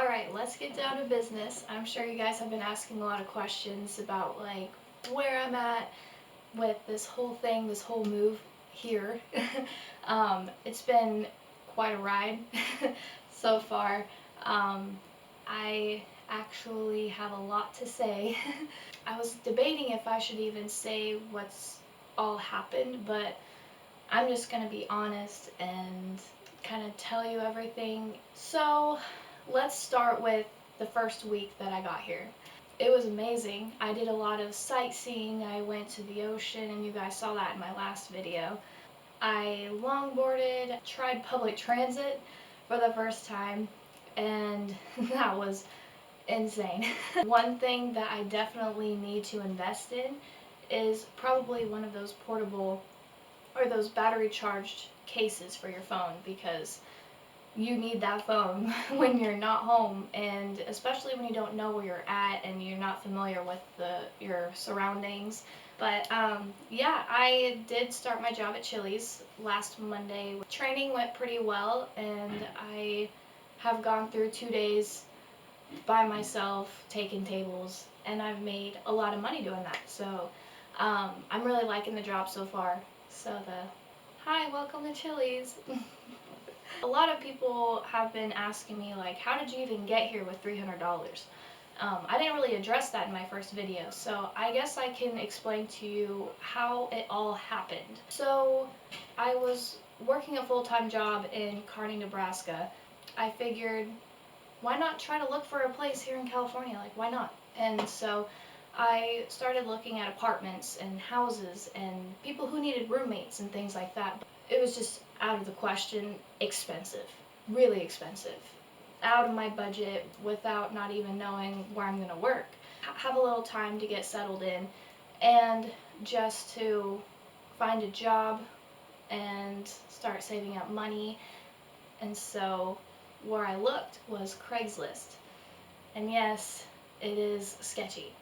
Alright, let's get down to business. I'm sure you guys have been asking a lot of questions about like where I'm at with this whole thing, this whole move here. It's been quite a ride so far. I actually have a lot to say. I was debating if I should even say what's all happened, but I'm just gonna be honest and kind of tell you everything. So let's start with the first week that I got here. It was amazing. I did a lot of sightseeing. I went to the ocean, and you guys saw that in my last video. I longboarded, tried public transit for the first time, and that was insane. One thing that I definitely need to invest in is probably one of those portable or those battery charged cases for your phone, because you need that phone when you're not home, and especially when you don't know where you're at and you're not familiar with your surroundings. But yeah, I did start my job at Chili's last Monday. Training went pretty well, and I have gone through 2 days by myself taking tables, and I've made a lot of money doing that. So I'm really liking the job so far. So hi, welcome to Chili's. A lot of people have been asking me, like, how did you even get here with $300? I didn't really address that in my first video, so I guess I can explain to you how it all happened. So I was working a full-time job in Kearney, Nebraska. I figured, why not try to look for a place here in California? Like, why not? And so I started looking at apartments and houses and people who needed roommates and things like that. It was just out of the question, expensive, really expensive, out of my budget, without not even knowing where I'm gonna work. Have a little time to get settled in, and just to find a job and start saving up money. And so where I looked was Craigslist. And yes, it is sketchy.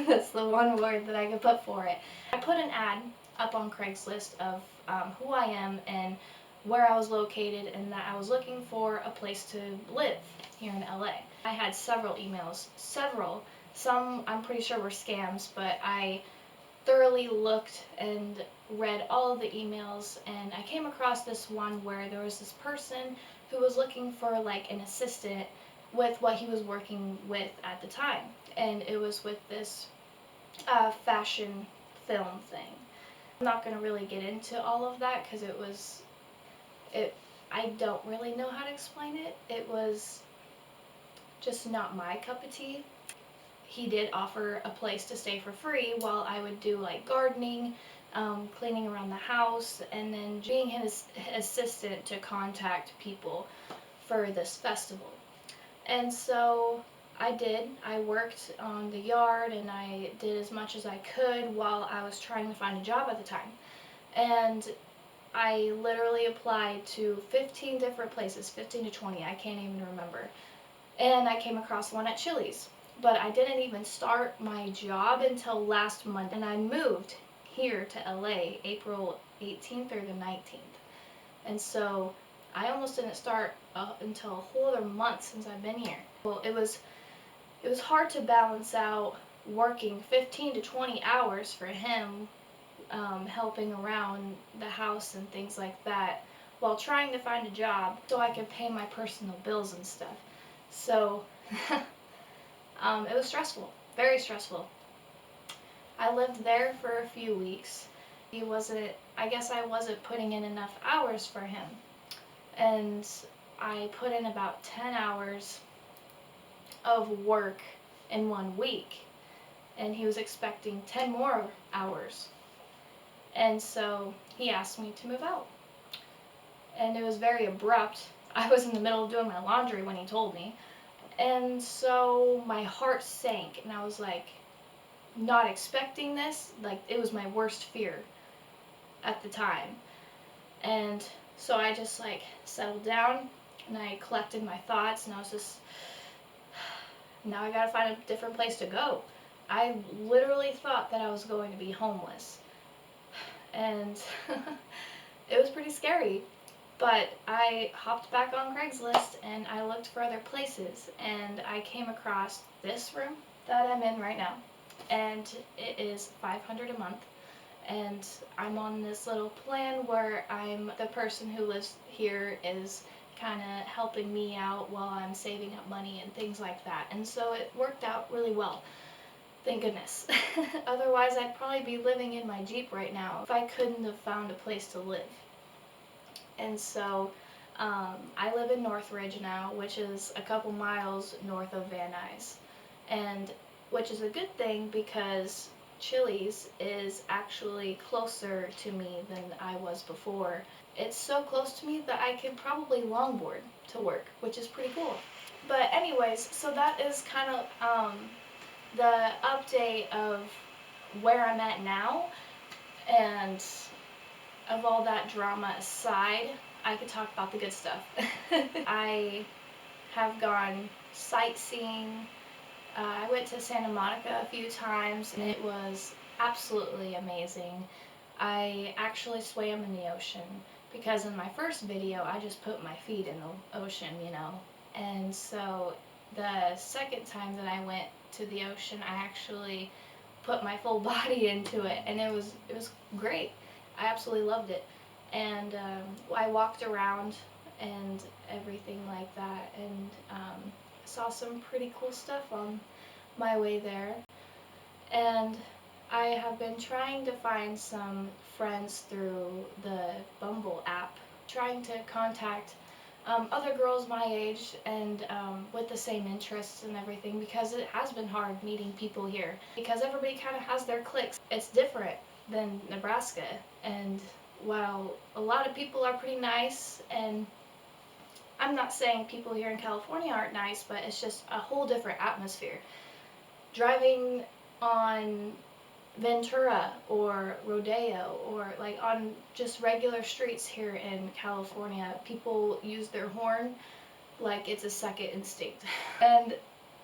That's the one word that I could put for it. I put an ad up on Craigslist of who I am and where I was located, and that I was looking for a place to live here in LA. I had several emails, some I'm pretty sure were scams, but I thoroughly looked and read all of the emails, and I came across this one where there was this person who was looking for like an assistant with what he was working with at the time, and it was with this fashion film thing. I'm not going to really get into all of that because I don't really know how to explain it. It was just not my cup of tea. He did offer a place to stay for free while I would do like gardening, cleaning around the house, and then being his assistant to contact people for this festival. And so I did. I worked on the yard, and I did as much as I could while I was trying to find a job at the time. And I literally applied to 15 different places, 15 to 20, I can't even remember. And I came across one at Chili's. But I didn't even start my job until last month, and I moved here to LA April 18th or the 19th. And so I almost didn't start until a whole other month since I've been here. Well, it was hard to balance out working 15 to 20 hours for him, helping around the house and things like that, while trying to find a job so I could pay my personal bills and stuff. So it was stressful, very stressful. I lived there for a few weeks. I guess I wasn't putting in enough hours for him. And I put in about 10 hours of work in 1 week. And he was expecting 10 more hours. And so he asked me to move out. And it was very abrupt. I was in the middle of doing my laundry when he told me. And so my heart sank, and I was like, not expecting this. Like, it was my worst fear at the time. And so I just like settled down, and I collected my thoughts, and I was just, now I gotta find a different place to go. I literally thought that I was going to be homeless. And it was pretty scary. But I hopped back on Craigslist and I looked for other places, and I came across this room that I'm in right now, and it is $500 a month. And I'm on this little plan where the person who lives here is kind of helping me out while I'm saving up money and things like that. And so it worked out really well. Thank goodness. Otherwise, I'd probably be living in my Jeep right now if I couldn't have found a place to live. And so I live in Northridge now, which is a couple miles north of Van Nuys, and which is a good thing because Chili's is actually closer to me than I was before. It's so close to me that I could probably longboard to work, which is pretty cool. But anyways, so that is kind of the update of where I'm at now, and of all that drama aside, I could talk about the good stuff. I have gone sightseeing. I went to Santa Monica a few times and it was absolutely amazing. I actually swam in the ocean because in my first video I just put my feet in the ocean, you know. And so the second time that I went to the ocean, I actually put my full body into it, and it was great. I absolutely loved it. And I walked around and everything like that, and saw some pretty cool stuff on my way there. And I have been trying to find some friends through the Bumble app, trying to contact other girls my age and with the same interests and everything, because it has been hard meeting people here because everybody kind of has their cliques. It's different than Nebraska, and while a lot of people are pretty nice, and I'm not saying people here in California aren't nice, but it's just a whole different atmosphere. Driving on Ventura or Rodeo or like on just regular streets here in California, people use their horn like it's a second instinct. And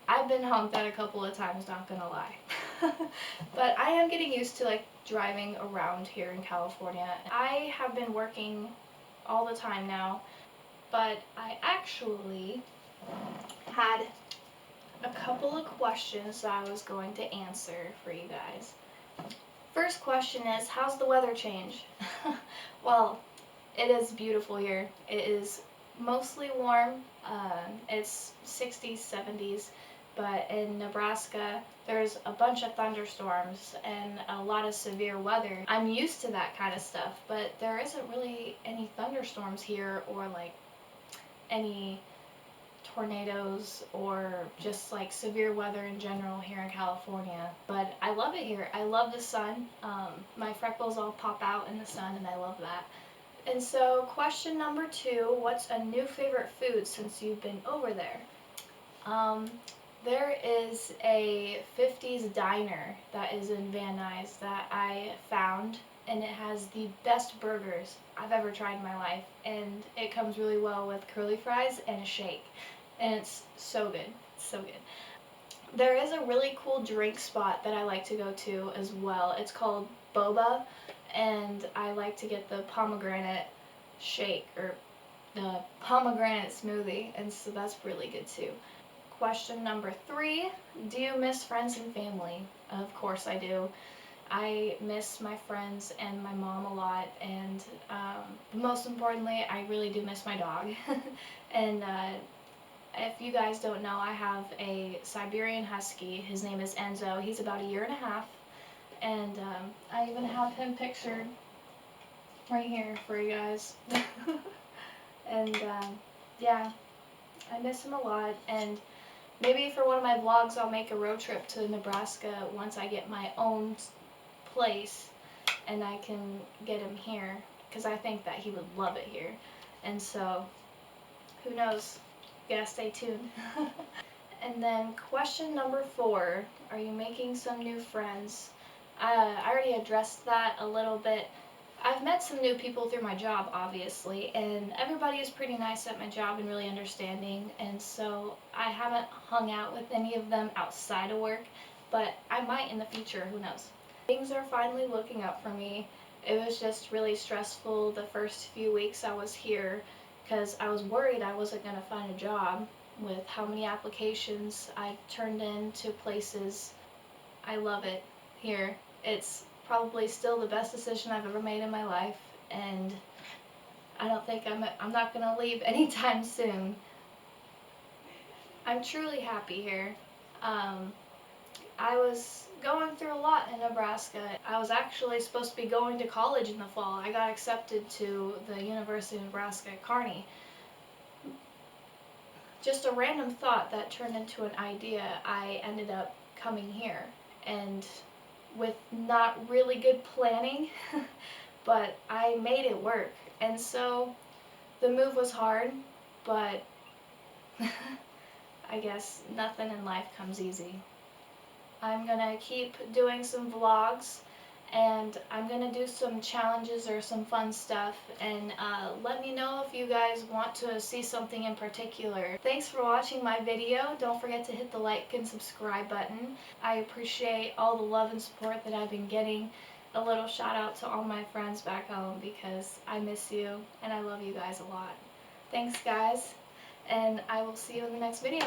I've been honked at a couple of times, not gonna lie. But I am getting used to like driving around here in California. I have been working all the time now, but I actually had a couple of questions that I was going to answer for you guys. First question is, how's the weather change? Well, it is beautiful here. It is mostly warm. It's 60s, 70s, but in Nebraska, there's a bunch of thunderstorms and a lot of severe weather. I'm used to that kind of stuff, but there isn't really any thunderstorms here or like any tornadoes or just like severe weather in general here in California. But I love it here. I love the sun. My freckles all pop out in the sun and I love that. And so question number 2, what's a new favorite food since you've been over there? There is a 50s diner that is in Van Nuys that I found, and it has the best burgers I've ever tried in my life, and it comes really well with curly fries and a shake, and it's so good, so good. There is a really cool drink spot that I like to go to as well. It's called Boba, and I like to get the pomegranate shake or the pomegranate smoothie, and so that's really good too. Question number 3, do you miss friends and family? Of course I do. I miss my friends and my mom a lot, and most importantly, I really do miss my dog. And if you guys don't know, I have a Siberian Husky. His name is Enzo. He's about 1.5 years, and I even have him pictured right here for you guys. And yeah, I miss him a lot, and maybe for one of my vlogs I'll make a road trip to Nebraska once I get my own place and I can get him here, because I think that he would love it here. And so, who knows? You gotta stay tuned. And then question number 4, are you making some new friends? I already addressed that a little bit. I've met some new people through my job, obviously, and everybody is pretty nice at my job and really understanding, and so I haven't hung out with any of them outside of work, but I might in the future, who knows. Things are finally looking up for me, It was just really stressful the first few weeks I was here because I was worried I wasn't going to find a job with how many applications I turned in to places. I love it here. It's probably still the best decision I've ever made in my life, and I don't think I'm not going to leave anytime soon. I'm truly happy here. I was going through a lot in Nebraska. I was actually supposed to be going to college in the fall. I got accepted to the University of Nebraska at Kearney. Just a random thought that turned into an idea, I ended up coming here. And with not really good planning, but I made it work. And so the move was hard, but I guess nothing in life comes easy. I'm gonna keep doing some vlogs, and I'm gonna do some challenges or some fun stuff, and let me know if you guys want to see something in particular. Thanks for watching my video. Don't forget to hit the like and subscribe button. I appreciate all the love and support that I've been getting. A little shout out to all my friends back home because I miss you and I love you guys a lot. Thanks guys, and I will see you in the next video.